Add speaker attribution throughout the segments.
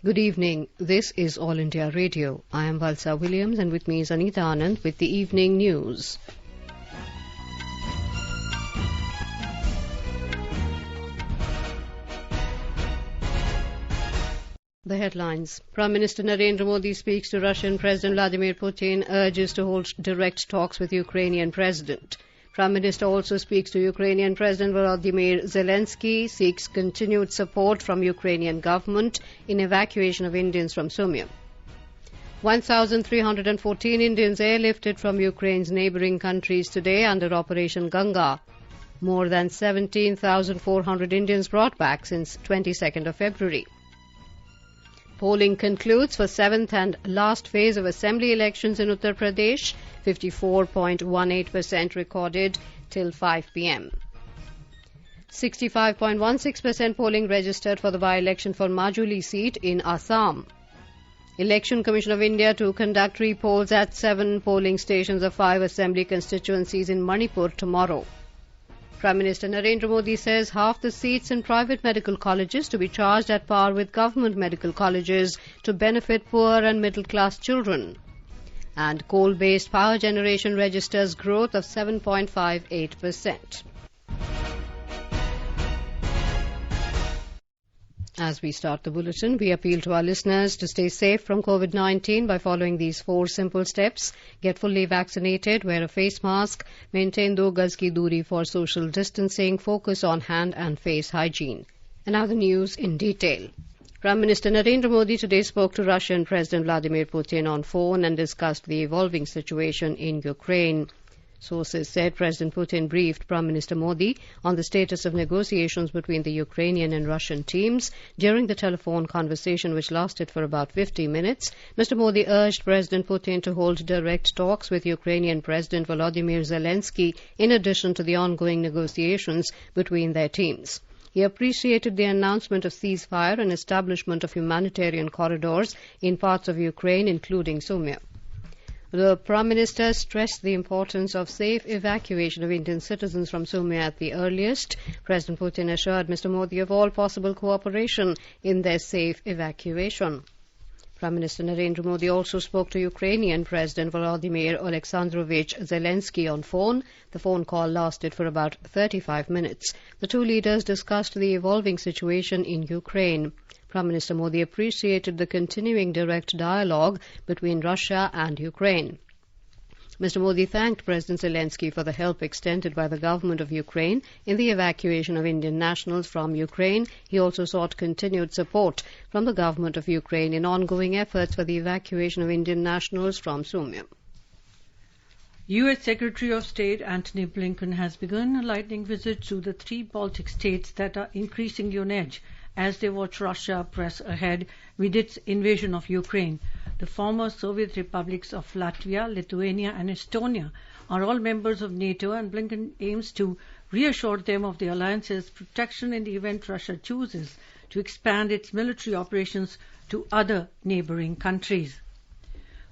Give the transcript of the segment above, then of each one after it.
Speaker 1: Good evening. This is All India Radio. I am Valsa Williams and with me is Anita Anand with the evening news. The headlines. Prime Minister Narendra Modi speaks to Russian President Vladimir Putin, urges to hold direct talks with Ukrainian President. Prime Minister also speaks to Ukrainian President Volodymyr Zelensky, seeks continued support from Ukrainian government in evacuation of Indians from Sumy. 1,314 Indians airlifted from Ukraine's neighbouring countries today under Operation Ganga. More than 17,400 Indians brought back since 22nd of February. Polling concludes for 7th and last phase of assembly elections in Uttar Pradesh. 54.18% recorded till 5 p.m. 65.16% polling registered for the by-election for Majuli seat in Assam. Election Commission of India to conduct re-polls at 7 polling stations of 5 assembly constituencies in Manipur tomorrow. Prime Minister Narendra Modi says half the seats in private medical colleges to be charged at par with government medical colleges to benefit poor and middle-class children. And coal-based power generation registers growth of 7.58%. As we start the bulletin, we appeal to our listeners to stay safe from COVID-19 by following these 4 simple steps. Get fully vaccinated, wear a face mask, maintain 2 gaz ki duri for social distancing, focus on hand and face hygiene. And now the news in detail. Prime Minister Narendra Modi today spoke to Russian President Vladimir Putin on phone and discussed the evolving situation in Ukraine. Sources said President Putin briefed Prime Minister Modi on the status of negotiations between the Ukrainian and Russian teams. During the telephone conversation, which lasted for about 50 minutes, Mr. Modi urged President Putin to hold direct talks with Ukrainian President Volodymyr Zelensky in addition to the ongoing negotiations between their teams. He appreciated the announcement of ceasefire and establishment of humanitarian corridors in parts of Ukraine, including Sumy. The Prime Minister stressed the importance of safe evacuation of Indian citizens from Sumy at the earliest. President Putin assured Mr. Modi of all possible cooperation in their safe evacuation. Prime Minister Narendra Modi also spoke to Ukrainian President Volodymyr Alexandrovich Zelensky on phone. The phone call lasted for about 35 minutes. The 2 leaders discussed the evolving situation in Ukraine. Prime Minister Modi appreciated the continuing direct dialogue between Russia and Ukraine. Mr. Modi thanked President Zelensky for the help extended by the government of Ukraine in the evacuation of Indian nationals from Ukraine. He also sought continued support from the government of Ukraine in ongoing efforts for the evacuation of Indian nationals from Sumy.
Speaker 2: U.S. Secretary of State Antony Blinken has begun a lightning visit to the 3 Baltic states that are increasingly on edge as they watch Russia press ahead with its invasion of Ukraine. The former Soviet republics of Latvia, Lithuania and Estonia are all members of NATO, and Blinken aims to reassure them of the alliance's protection in the event Russia chooses to expand its military operations to other neighbouring countries.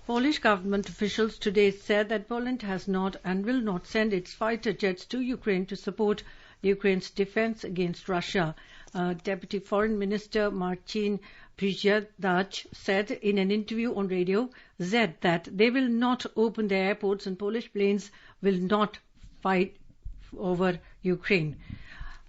Speaker 2: Polish government officials today said that Poland has not and will not send its fighter jets to Ukraine to support Ukraine's defense against Russia. Deputy Foreign Minister Marcin Przydacz said in an interview on Radio Z that they will not open their airports and Polish planes will not fight over Ukraine.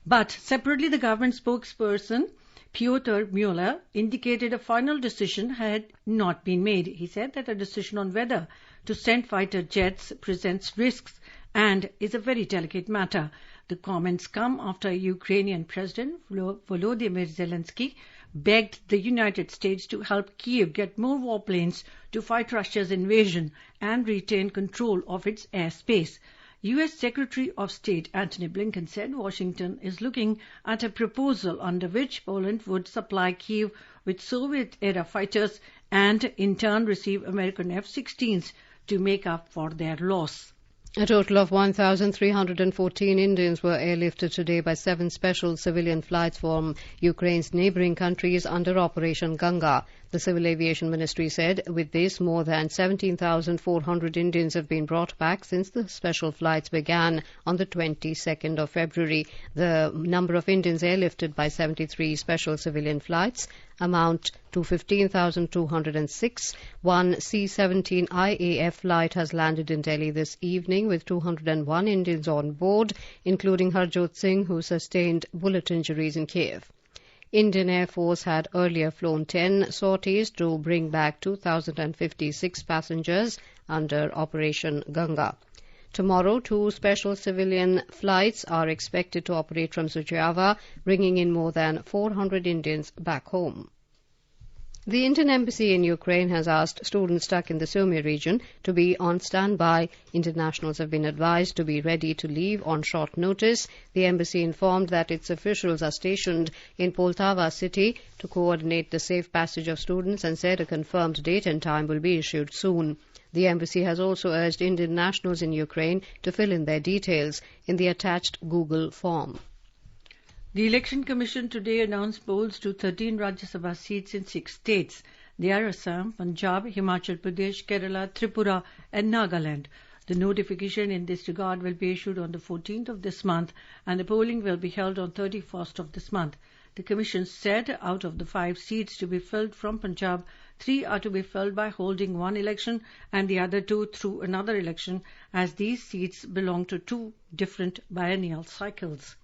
Speaker 2: But separately, the government spokesperson Piotr Mueller indicated a final decision had not been made. He said that a decision on whether to send fighter jets presents risks and is a very delicate matter. The comments come after Ukrainian President Volodymyr Zelensky begged the United States to help Kyiv get more warplanes to fight Russia's invasion and retain control of its airspace. U.S. Secretary of State Antony Blinken said Washington is looking at a proposal under which Poland would supply Kyiv with Soviet-era fighters and in turn receive American F-16s to make up for their loss.
Speaker 1: A total of 1,314 Indians were airlifted today by 7 special civilian flights from Ukraine's neighbouring countries under Operation Ganga. The Civil Aviation Ministry said with this, more than 17,400 Indians have been brought back since the special flights began on the 22nd of February. The number of Indians airlifted by 73 special civilian flights amount to 15,206. One C-17 IAF flight has landed in Delhi this evening with 201 Indians on board, including Harjot Singh, who sustained bullet injuries in Kiev. Indian Air Force had earlier flown 10 sorties to bring back 2,056 passengers under Operation Ganga. Tomorrow, 2 special civilian flights are expected to operate from Suceava, bringing in more than 400 Indians back home. The Indian Embassy in Ukraine has asked students stuck in the Sumy region to be on standby. Internationals have been advised to be ready to leave on short notice. The embassy informed that its officials are stationed in Poltava city to coordinate the safe passage of students and said a confirmed date and time will be issued soon. The embassy has also urged Indian nationals in Ukraine to fill in their details in the attached Google form.
Speaker 2: The Election Commission today announced polls to 13 Rajya Sabha seats in 6 states. They are Assam, Punjab, Himachal Pradesh, Kerala, Tripura and Nagaland. The notification in this regard will be issued on the 14th of this month and the polling will be held on 31st of this month. The Commission said out of the 5 seats to be filled from Punjab, 3 are to be filled by holding one election and the other 2 through another election, as these seats belong to 2 different biennial cycles.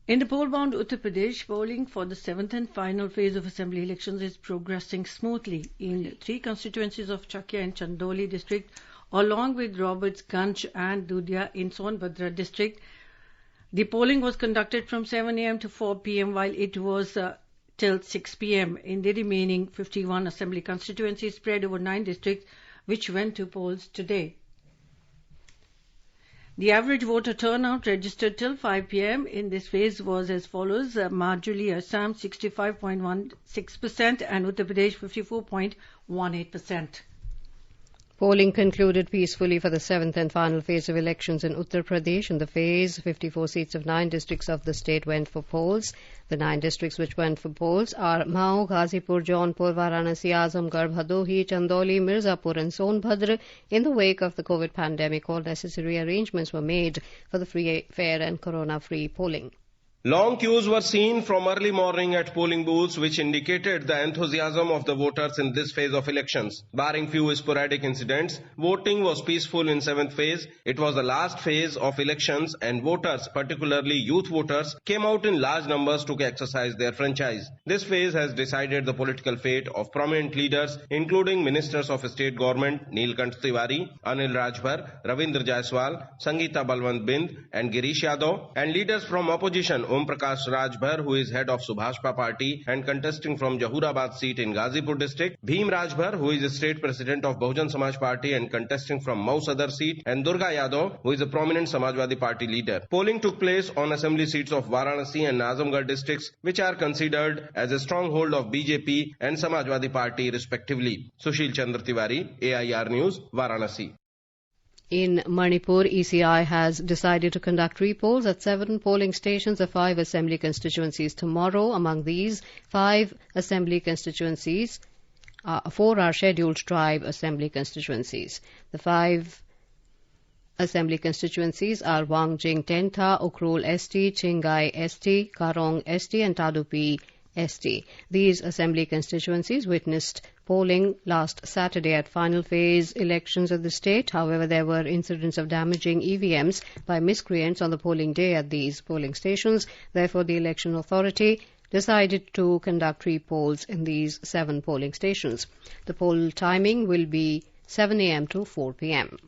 Speaker 2: In the poll-bound Uttar Pradesh, polling for the 7th and final phase of assembly elections is progressing smoothly in 3 constituencies of Chakia and Chandoli district, along with Robertsganj and Dudia in Sonbhadra district. The polling was conducted from 7 a.m. to 4 p.m. while it was till 6 p.m. in the remaining 51 assembly constituencies spread over 9 districts which went to polls today. The average voter turnout registered till 5 p.m. in this phase was as follows: Majuli, Assam 65.16% and Uttar Pradesh 54.18%.
Speaker 1: Polling concluded peacefully for the 7th and final phase of elections in Uttar Pradesh. In the phase, 54 seats of 9 districts of the state went for polls. The 9 districts which went for polls are Mhow, Ghazipur, Jaunpur, Varanasi, Azamgarh, Bhadohi, Chandoli, Mirzapur and Sonbhadra. In the wake of the COVID pandemic, all necessary arrangements were made for the free, fair and corona-free polling.
Speaker 3: Long queues were seen from early morning at polling booths, which indicated the enthusiasm of the voters in this phase of elections. Barring few sporadic incidents, voting was peaceful in 7th phase. It was the last phase of elections and voters, particularly youth voters, came out in large numbers to exercise their franchise. This phase has decided the political fate of prominent leaders, including ministers of state government Neelkanth Tiwari, Anil Rajbhar, Ravindra Jaiswal, Sangeeta Balwant Bind and Girish Yadav, and leaders from opposition Om Prakash Rajbhar, who is head of Subhashpa party and contesting from Jahurabad seat in Ghazipur district, Bhim Rajbhar, who is state president of Bahujan Samaj party and contesting from Mhow Sadar seat, and Durga Yadav, who is a prominent Samajwadi party leader. Polling took place on assembly seats of Varanasi and Azamgarh districts, which are considered as a stronghold of BJP and Samajwadi party respectively. Sushil Chandra Tiwari, AIR News, Varanasi.
Speaker 1: In Manipur, ECI has decided to conduct re-polls at 7 polling stations of 5 assembly constituencies tomorrow. Among these 5 assembly constituencies, 4 are scheduled tribe assembly constituencies. The 5 assembly constituencies are Wangjing Tentha, Ukhrul ST, Chingai ST, Karong ST and Tadupi ST. These assembly constituencies witnessed polling last Saturday at final phase elections of the state. However, there were incidents of damaging EVMs by miscreants on the polling day at these polling stations. Therefore, the election authority decided to conduct re-polls in these 7 polling stations. The poll timing will be 7 a.m. to 4 p.m.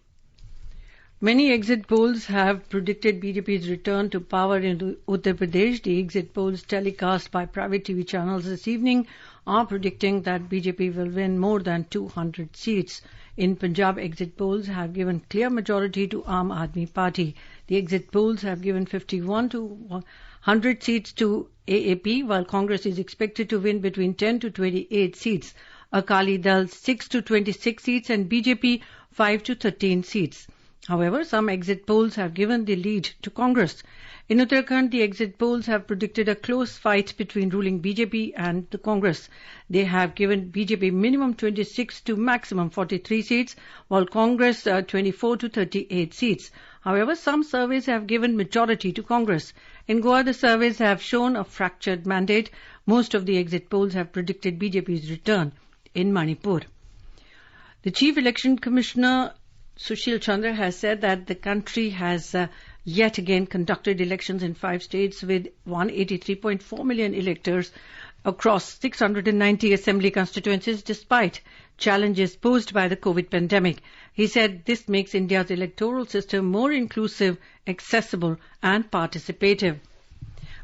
Speaker 2: Many exit polls have predicted BJP's return to power in Uttar Pradesh. The exit polls telecast by private TV channels this evening are predicting that BJP will win more than 200 seats. In Punjab, exit polls have given clear majority to Aam Aadmi Party. The exit polls have given 51 to 100 seats to AAP, while Congress is expected to win between 10 to 28 seats. Akali Dal 6 to 26 seats and BJP 5 to 13 seats. However, some exit polls have given the lead to Congress. In Uttarakhand, the exit polls have predicted a close fight between ruling BJP and the Congress. They have given BJP minimum 26 to maximum 43 seats, while Congress 24 to 38 seats. However, some surveys have given majority to Congress. In Goa, the surveys have shown a fractured mandate. Most of the exit polls have predicted BJP's return in Manipur. The Chief Election Commissioner Sushil Chandra has said that the country has yet again conducted elections in 5 states with 183.4 million electors across 690 assembly constituencies despite challenges posed by the COVID pandemic. He said this makes India's electoral system more inclusive, accessible and participative.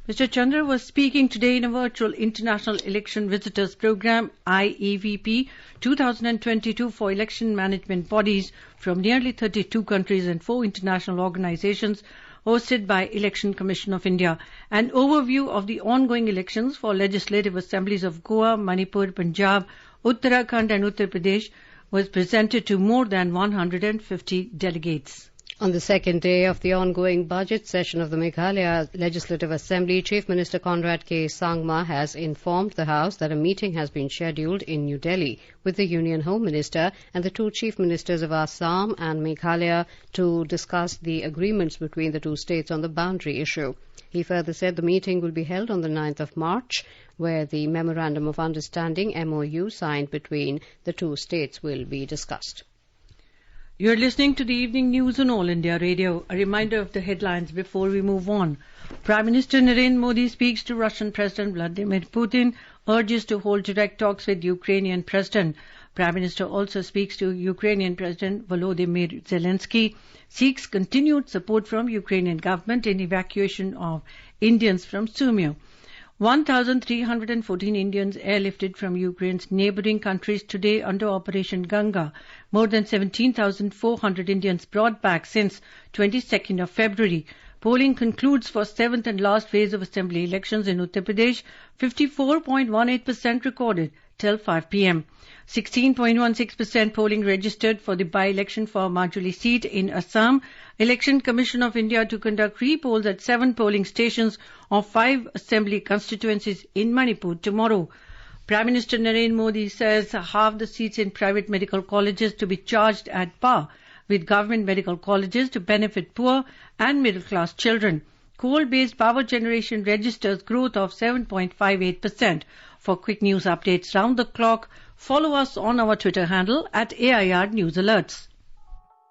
Speaker 2: Mr. Chandra was speaking today in a virtual International Election Visitors Program IEVP 2022 for election management bodies from nearly 32 countries and 4 international organizations hosted by Election Commission of India. An overview of the ongoing elections for legislative assemblies of Goa, Manipur, Punjab, Uttarakhand and Uttar Pradesh was presented to more than 150 delegates.
Speaker 1: On the second day of the ongoing budget session of the Meghalaya Legislative Assembly, Chief Minister Conrad K. Sangma has informed the House that a meeting has been scheduled in New Delhi with the Union Home Minister and the 2 Chief Ministers of Assam and Meghalaya to discuss the agreements between the 2 states on the boundary issue. He further said the meeting will be held on the 9th of March, where the Memorandum of Understanding MOU signed between the 2 states will be discussed.
Speaker 2: You are listening to the evening news on All India Radio. A reminder of the headlines before we move on. Prime Minister Narendra Modi speaks to Russian President Vladimir Putin, urges to hold direct talks with Ukrainian President. Prime Minister also speaks to Ukrainian President Volodymyr Zelensky, seeks continued support from Ukrainian government in evacuation of Indians from Sumy. 1,314 Indians airlifted from Ukraine's neighbouring countries today under Operation Ganga. More than 17,400 Indians brought back since 22nd of February. Polling concludes for 7th and last phase of assembly elections in Uttar Pradesh. 54.18% recorded till 5 p.m. 16.16% polling registered for the by-election for Majuli seat in Assam. Election Commission of India to conduct re-polls at 7 polling stations of 5 assembly constituencies in Manipur tomorrow. Prime Minister Narendra Modi says half the seats in private medical colleges to be charged at par with government medical colleges to benefit poor and middle-class children. Coal-based power generation registers growth of 7.58%. For quick news updates round the clock, follow us on our Twitter handle at AIR News Alerts.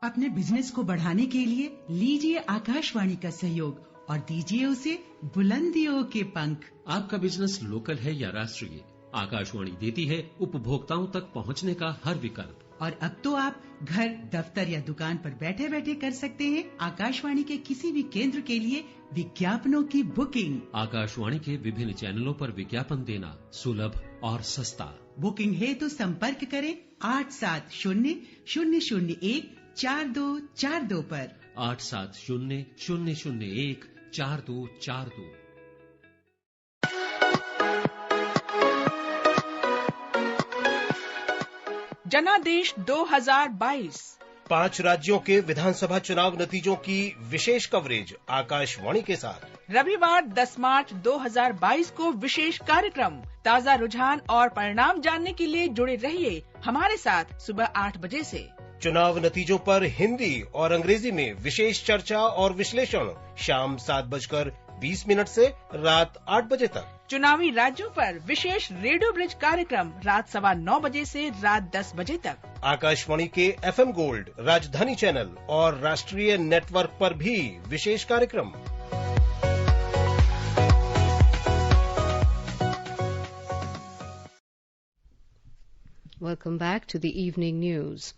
Speaker 4: अपने business को बढ़ाने के लिए लीजिए आकाशवाणी का सहयोग और दीजिए उसे बुलंदियों के पंख।
Speaker 5: आपका बिजनेस लोकल है या राष्ट्रीय, आकाशवाणी देती है उपभोक्ताओं तक पहुंचने का हर विकल्प।
Speaker 4: और अब तो आप घर, दफ्तर या दुकान पर बैठे बैठे कर सकते हैं आकाशवाणी के किसी भी केंद्र के लिए विज्ञापनों की बुकिंग।
Speaker 5: आकाशवाणी के विभिन्न चैनलों पर विज्ञापन देना सुलभ और सस्ता।
Speaker 4: बुकिंग है तो संपर्क करें 8700014242 पर।
Speaker 5: 8700014242।
Speaker 6: जनादेश 2022
Speaker 7: 5 राज्यों के विधानसभा चुनाव नतीजों की विशेष कवरेज आकाशवाणी के साथ।
Speaker 6: रविवार 10 मार्च 2022 को विशेष कार्यक्रम। ताज़ा रुझान और परिणाम जानने के लिए जुड़े रहिए हमारे साथ सुबह 8 बजे से।
Speaker 7: चुनाव नतीजों पर हिंदी और अंग्रेजी में विशेष चर्चा और विश्लेषण शाम 7:20 से रात 8 बजे तक।
Speaker 6: चुनावी राज्यों पर विशेष रेडियो ब्रिज कार्यक्रम रात 9:15 बजे से रात 10 बजे तक।
Speaker 7: आकाशवाणी के FM गोल्ड, राजधानी चैनल और राष्ट्रीय नेटवर्क पर भी विशेष कार्यक्रम।
Speaker 1: Welcome back to the evening news.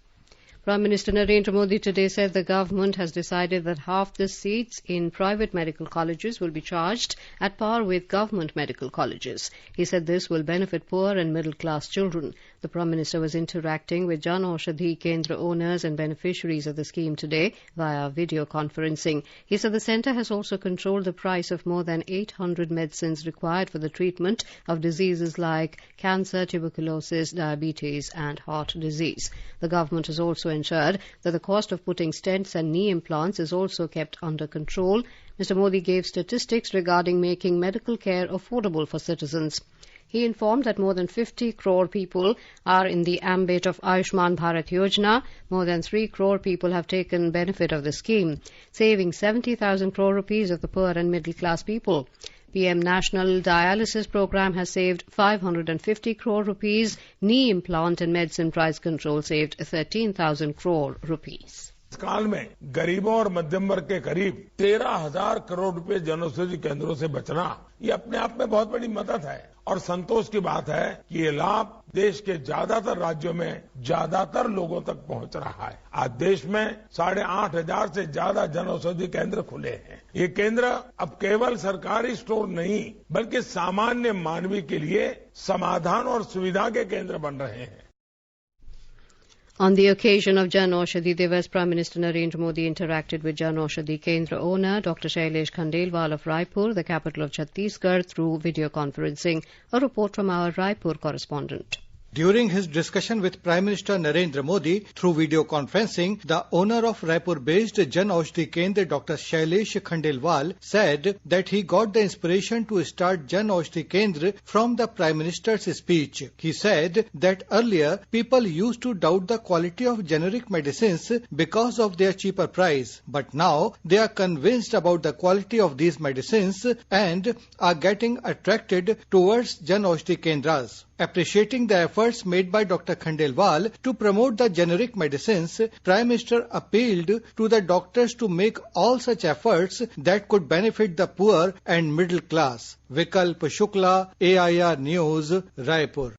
Speaker 1: Prime Minister Narendra Modi today said the government has decided that half the seats in private medical colleges will be charged at par with government medical colleges. He said this will benefit poor and middle-class children. The Prime Minister was interacting with Jan Aushadhi Kendra owners and beneficiaries of the scheme today via video conferencing. He said the centre has also controlled the price of more than 800 medicines required for the treatment of diseases like cancer, tuberculosis, diabetes and heart disease. The government has also ensured that the cost of putting stents and knee implants is also kept under control. Mr. Modi gave statistics regarding making medical care affordable for citizens. He informed that more than 50 crore people are in the ambit of Ayushman Bharat Yojana. More than 3 crore people have taken benefit of the scheme, saving 70,000 crore rupees of the poor and middle class people. PM National Dialysis Program has saved 550 crore rupees. Knee implant and medicine price control saved 13,000 crore rupees.
Speaker 8: इस काल में गरीबों और मध्यम वर्ग के करीब 13,000 करोड़ रुपए जन औषधि केंद्रों से बचना, ये अपने आप में बहुत बड़ी मदद है और संतोष की बात है कि ये लाभ देश के ज्यादातर राज्यों में ज्यादातर लोगों तक पहुंच रहा है। आज देश में 8,500 से ज्यादा जन औषधि केंद्र खुले हैं। ये केंद्र अब केवल सरकारी स्टोर नहीं, बल्कि सामान्य मानवी के लिए समाधान और सुविधा के केंद्र बन रहे हैं।
Speaker 1: On the occasion of Jan Aushadhi Divas, Prime Minister Narendra Modi interacted with Jan Aushadhi Kendra owner Dr. Shailesh Khandelwal of Raipur, the capital of Chhattisgarh, through video conferencing. A report from our Raipur correspondent.
Speaker 9: During his discussion with Prime Minister Narendra Modi through video conferencing, the owner of Raipur-based Jan Aushadhi Kendra, Dr. Shailesh Khandelwal, said that he got the inspiration to start Jan Aushadhi Kendra from the Prime Minister's speech. He said that earlier people used to doubt the quality of generic medicines because of their cheaper price, but now they are convinced about the quality of these medicines and are getting attracted towards Jan Aushadhi Kendras. Appreciating the efforts made by Dr. Khandelwal to promote the generic medicines, Prime Minister appealed to the doctors to make all such efforts that could benefit the poor and middle class. Vikalp Shukla, AIR News, Raipur.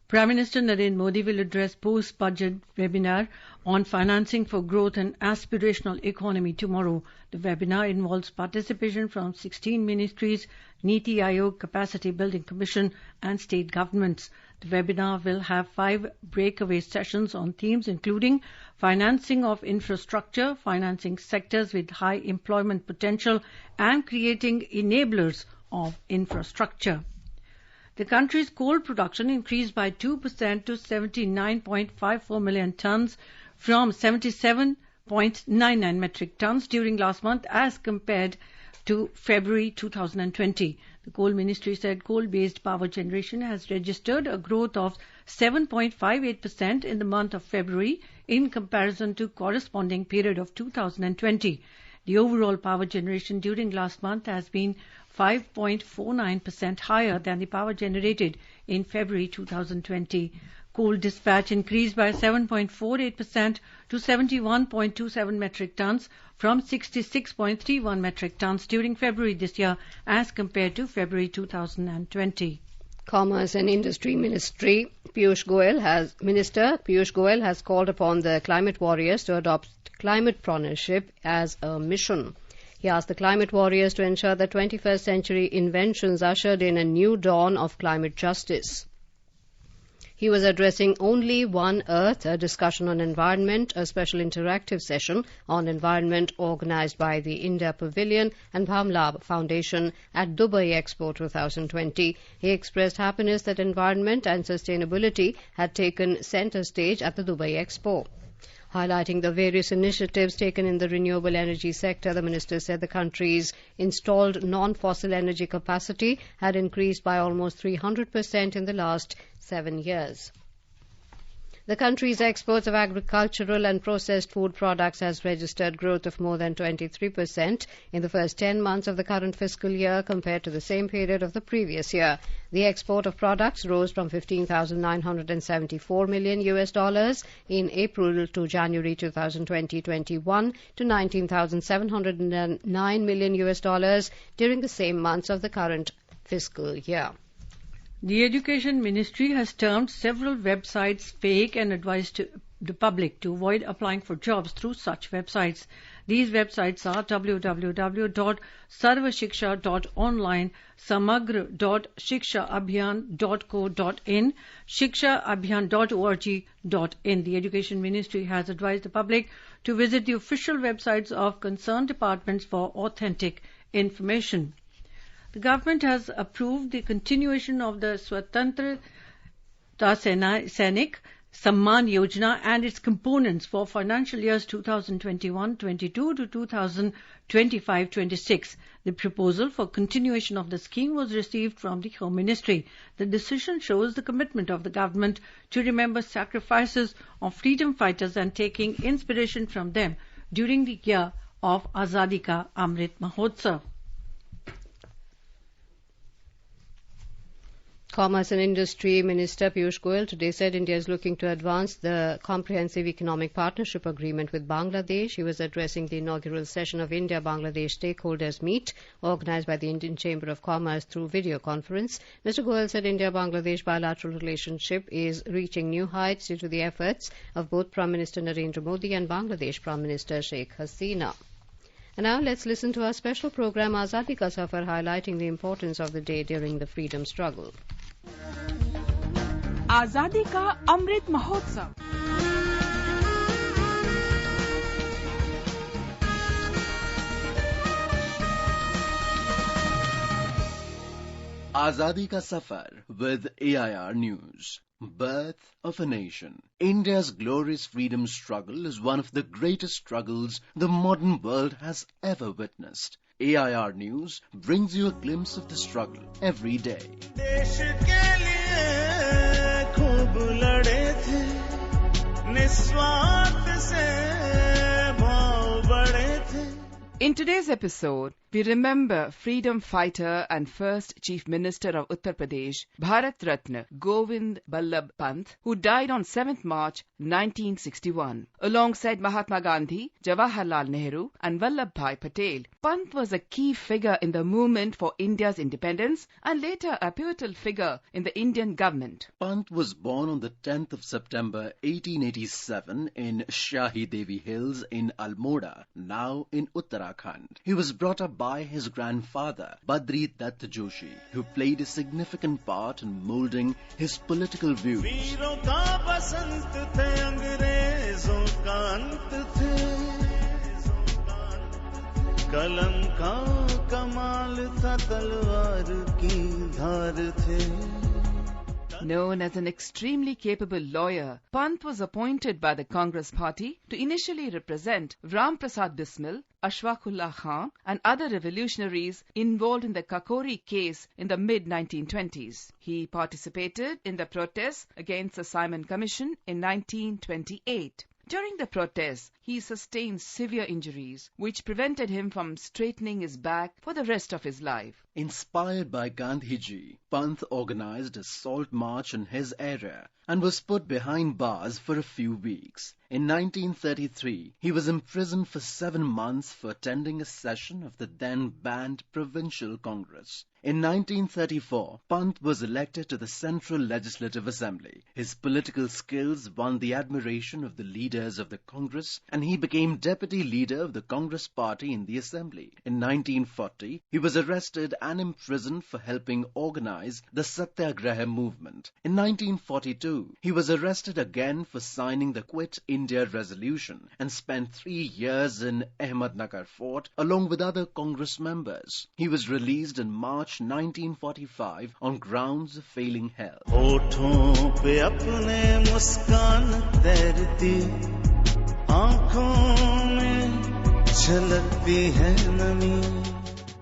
Speaker 2: Prime Minister Narendra Modi will address post-budget webinar on financing for growth and aspirational economy tomorrow. The webinar involves participation from 16 ministries, Niti Aayog, Capacity Building Commission and state governments. The webinar will have 5 breakaway sessions on themes including financing of infrastructure, financing sectors with high employment potential and creating enablers of infrastructure. The country's coal production increased by 2% to 79.54 million tons from 77.99 metric tons during last month as compared to February 2020. The Coal Ministry said coal-based power generation has registered a growth of 7.58% in the month of February in comparison to corresponding period of 2020. The overall power generation during last month has been 5.49% higher than the power generated in February 2020. Coal dispatch increased by 7.48% to 71.27 metric tons from 66.31 metric tons during February this year as compared to February 2020.
Speaker 1: Commerce and Industry Minister Piyush Goyal has called upon the climate warriors to adopt climatepreneurship as a mission. He asked the climate warriors to ensure that 21st century inventions ushered in a new dawn of climate justice. He was addressing Only One Earth, a discussion on environment, a special interactive session on environment organized by the India Pavilion and Bhamlab Foundation at Dubai Expo 2020. He expressed happiness that environment and sustainability had taken center stage at the Dubai Expo. Highlighting the various initiatives taken in the renewable energy sector, the minister said the country's installed non-fossil energy capacity had increased by almost 300% in the last 7 years. The country's exports of agricultural and processed food products has registered growth of more than 23% in the first 10 months of the current fiscal year compared to the same period of the previous year. The export of products rose from $15,974 million in April to January 2020-21 to $19,709 million during the same months of the current fiscal year.
Speaker 2: The Education Ministry has termed several websites fake and advised the public to avoid applying for jobs through such websites. These websites are www.sarvashiksha.online, samagra.shikshaabhiyan.co.in, shikshaabhiyan.org.in. The Education Ministry has advised the public to visit the official websites of concerned departments for authentic information. The government has approved the continuation of the Swatantrata Sainik, Samman Yojana and its components for financial years 2021-22 to 2025-26. The proposal for continuation of the scheme was received from the Home Ministry. The decision shows the commitment of the government to remember sacrifices of freedom fighters and taking inspiration from them during the year of Azadi Ka Amrit Mahotsav.
Speaker 1: Commerce and Industry Minister Piyush Goyal today said India is looking to advance the Comprehensive Economic Partnership Agreement with Bangladesh. He was addressing the inaugural session of India-Bangladesh Stakeholders Meet, organised by the Indian Chamber of Commerce through video conference. Mr. Goyal said India-Bangladesh bilateral relationship is reaching new heights due to the efforts of both Prime Minister Narendra Modi and Bangladesh Prime Minister Sheikh Hasina. And now let's listen to our special program Azadi Ka Safar, highlighting the importance of the day during the freedom struggle.
Speaker 6: आजादी का Amrit Mahotsav.
Speaker 10: Azadi Ka Safar with AIR News. Birth of a nation. India's glorious freedom struggle is one of the greatest struggles the modern world has ever witnessed. AIR News brings you a glimpse of the struggle every day.
Speaker 6: In today's episode, we remember freedom fighter and first Chief Minister of Uttar Pradesh, Bharat Ratna Govind Ballabh Pant, who died on 7th March 1961. Alongside Mahatma Gandhi, Jawaharlal Nehru and Vallabhbhai Patel, Pant was a key figure in the movement for India's independence and later a pivotal figure in the Indian government.
Speaker 10: Pant was born on the 10th of September 1887 in Shahi Devi Hills in Almora, now in Uttarakhand. He was brought up by his grandfather, Badri Dutt Joshi, who played a significant part in molding his political views.
Speaker 6: Known as an extremely capable lawyer, Pant was appointed by the Congress Party to initially represent Ram Prasad Bismil, Ashfaqullah Khan and other revolutionaries involved in the Kakori case in the mid-1920s. He participated in the protests against the Simon Commission in 1928. During the protests, he sustained severe injuries, which prevented him from straightening his back for the rest of his life.
Speaker 10: Inspired by Gandhiji, Pant organized a salt march in his area and was put behind bars for a few weeks. In 1933, he was imprisoned for 7 months for attending a session of the then banned Provincial Congress. In 1934, Pant was elected to the Central Legislative Assembly. His political skills won the admiration of the leaders of the Congress, and he became deputy leader of the Congress Party in the Assembly. In 1940, he was arrested and imprisoned for helping organize the Satyagraha movement. In 1942, he was arrested again for signing the Quit India Resolution and spent 3 years in Ahmednagar Fort along with other Congress members. He was released in March 1945 on grounds of failing health.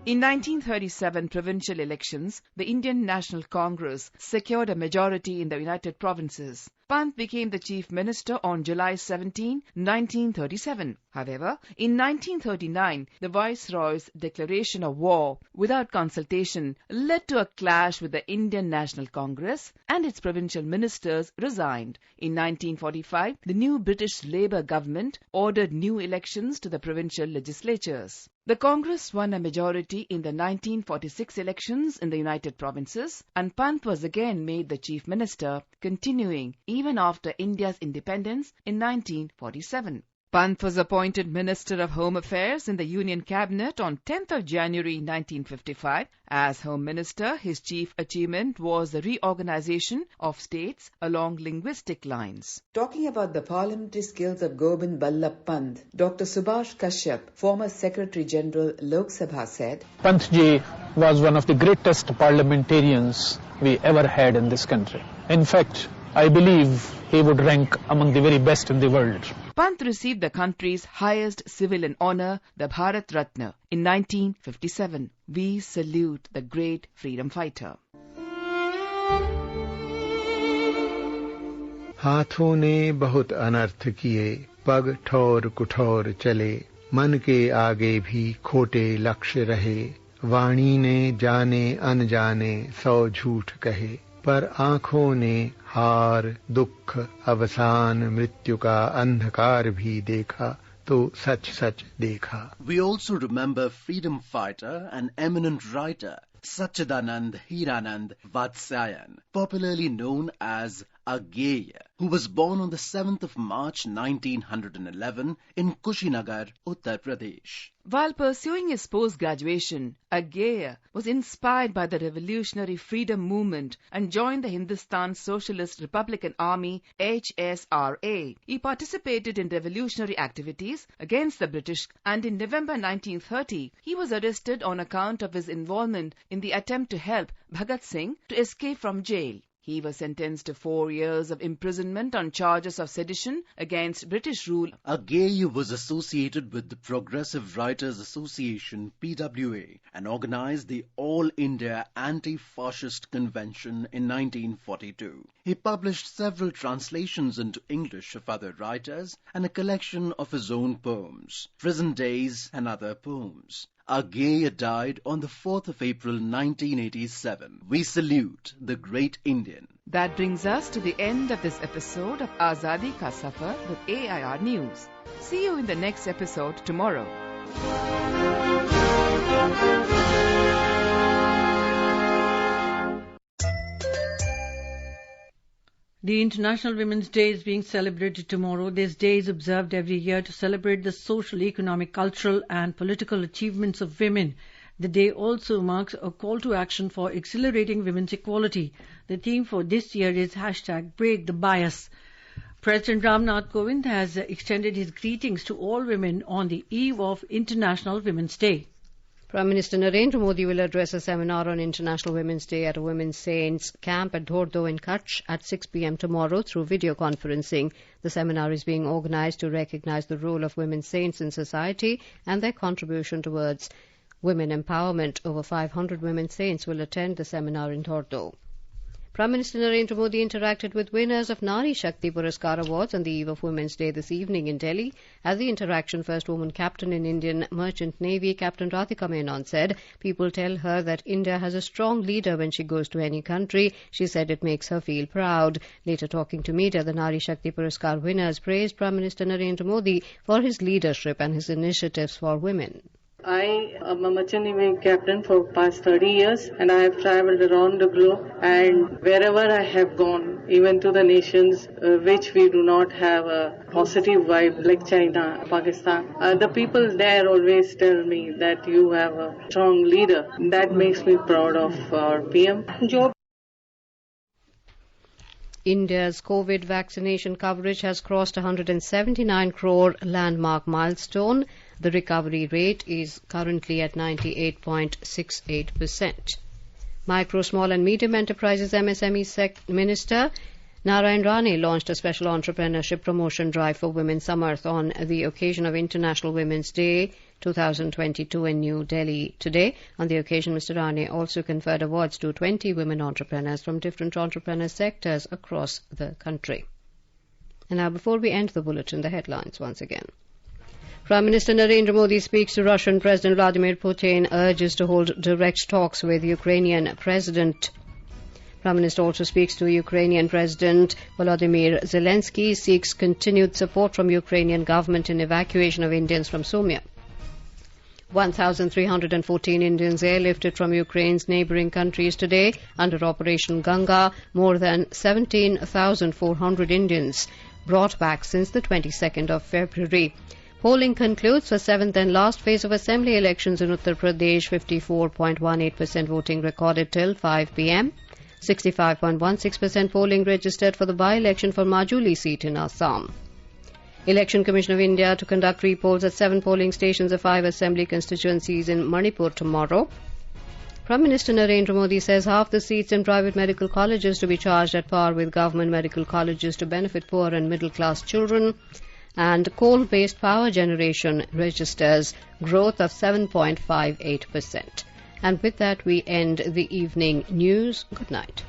Speaker 6: In 1937 provincial elections, the Indian National Congress secured a majority in the United Provinces. Pant became the Chief Minister on July 17, 1937. However, in 1939, the Viceroy's declaration of war without consultation led to a clash with the Indian National Congress, and its provincial ministers resigned. In 1945, the new British Labour government ordered new elections to the provincial legislatures. The Congress won a majority in the 1946 elections in the United Provinces, and Pant was again made the Chief Minister, continuing even after India's independence in 1947. Pant was appointed Minister of Home Affairs in the Union Cabinet on 10th of January 1955. As Home Minister, his chief achievement was the reorganization of states along linguistic lines.
Speaker 11: Talking about the parliamentary skills of Govind Ballabh Pant, Dr. Subhash Kashyap, former Secretary General Lok Sabha, said,
Speaker 12: Pant ji was one of the greatest parliamentarians we ever had in this country. In fact, I believe he would rank among the very best in the world.
Speaker 6: Pant received the country's highest civilian honor, the Bharat Ratna, in 1957. We salute the great freedom fighter.
Speaker 13: हाथों ने बहुत अनर्थ किए, पग ठौर कुठौर चले, मन के आगे भी खोटे लक्ष्य रहे, वाणी ने जाने अनजाने 100 झूठ कहे, पर आँखों ने हार, दुख, अवसान, मृत्यु का अंधकार भी देखा, तो सच सच देखा.
Speaker 10: We also remember freedom fighter and eminent writer Satchidanand Hiranand Vatsyayan, popularly known as Agyeya, who was born on the 7th of March 1911 in Kushinagar, Uttar Pradesh.
Speaker 6: While pursuing his post-graduation, Agyeya was inspired by the revolutionary freedom movement and joined the Hindustan Socialist Republican Army HSRA. He participated in revolutionary activities against the British, and in November 1930, he was arrested on account of his involvement in the attempt to help Bhagat Singh to escape from jail. He was sentenced to 4 years of imprisonment on charges of sedition against British rule.
Speaker 10: Agyeya was associated with the Progressive Writers Association (PWA) and organized the All India Anti-Fascist Convention in 1942. He published several translations into English of other writers and a collection of his own poems, Prison Days and Other Poems. Agyeya died on the 4th of April 1987. We salute the great Indian.
Speaker 6: That brings us to the end of this episode of Azadi Ka Safar with AIR News. See you in the next episode tomorrow.
Speaker 2: The International Women's Day is being celebrated tomorrow. This day is observed every year to celebrate the social, economic, cultural and political achievements of women. The day also marks a call to action for accelerating women's equality. The theme for this year is #BreakTheBias. President Ramnath Kovind has extended his greetings to all women on the eve of International Women's Day.
Speaker 1: Prime Minister Narendra Modi will address a seminar on International Women's Day at a Women's Saints camp at Dhordo in Kutch at 6 p.m. tomorrow through video conferencing. The seminar is being organised to recognise the role of women saints in society and their contribution towards women empowerment. Over 500 women saints will attend the seminar in Dhordo. Prime Minister Narendra Modi interacted with winners of Nari Shakti Puraskar Awards on the eve of Women's Day this evening in Delhi. At the interaction, first woman captain in Indian Merchant Navy, Captain Radhika Menon, said people tell her that India has a strong leader when she goes to any country. She said it makes her feel proud. Later talking to media, the Nari Shakti Puraskar winners praised Prime Minister Narendra Modi for his leadership and his initiatives for women.
Speaker 14: I am a merchant navy captain for past 30 years and I have travelled around the globe, and wherever I have gone, even to the nations which we do not have a positive vibe like China, Pakistan, the people there always tell me that you have a strong leader. That makes me proud of our PM.
Speaker 1: India's COVID vaccination coverage has crossed 179 crore landmark milestone. The recovery rate is currently at 98.68%. Micro, Small and Medium Enterprises MSME Minister Narayan Rane launched a special entrepreneurship promotion drive for women Samarth on the occasion of International Women's Day 2022 in New Delhi today. On the occasion, Mr. Rane also conferred awards to 20 women entrepreneurs from different entrepreneur sectors across the country. And now, before we end the bulletin, the headlines once again. Prime Minister Narendra Modi speaks to Russian President Vladimir Putin, urges to hold direct talks with Ukrainian President. Prime Minister also speaks to Ukrainian President Volodymyr Zelensky, seeks continued support from Ukrainian government in evacuation of Indians from Sumia. 1,314 Indians airlifted from Ukraine's neighbouring countries today under Operation Ganga. More than 17,400 Indians brought back since the 22nd of February. Polling concludes for 7th and last phase of assembly elections in Uttar Pradesh. 54.18% voting recorded till 5 p.m. 65.16% polling registered for the by-election for Majuli seat in Assam. Election Commission of India to conduct re-polls at 7 polling stations of 5 assembly constituencies in Manipur tomorrow. Prime Minister Narendra Modi says half the seats in private medical colleges to be charged at par with government medical colleges to benefit poor and middle-class children. And coal-based power generation registers growth of 7.58%. And with that, we end the evening news. Good night.